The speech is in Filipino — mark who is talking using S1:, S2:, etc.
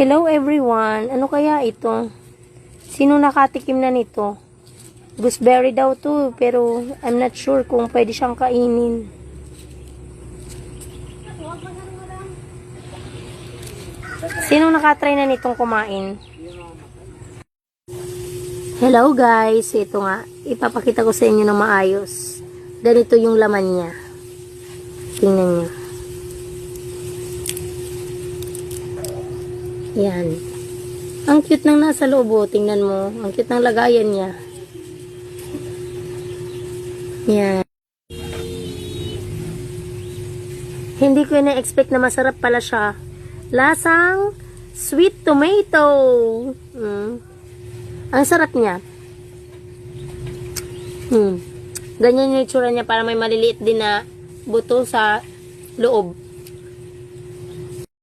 S1: Hello everyone! Ano kaya ito? Sino nakatikim na nito? Gooseberry daw to, pero I'm not sure kung pwede siyang kainin. Sino nakatry na nitong kumain? Hello guys! Ito nga, ipapakita ko sa inyo ng maayos. Ganito yung laman niya. Tingnan nyo. Yan. Ang cute ng nasa loob, oh. Tingnan mo. Ang cute ng lagayan niya. Yan. Hindi ko na-expect na masarap pala siya. Lasang sweet tomato. Ang sarap niya. Ganyan yung itsura niya, para may maliliit din na buto sa loob.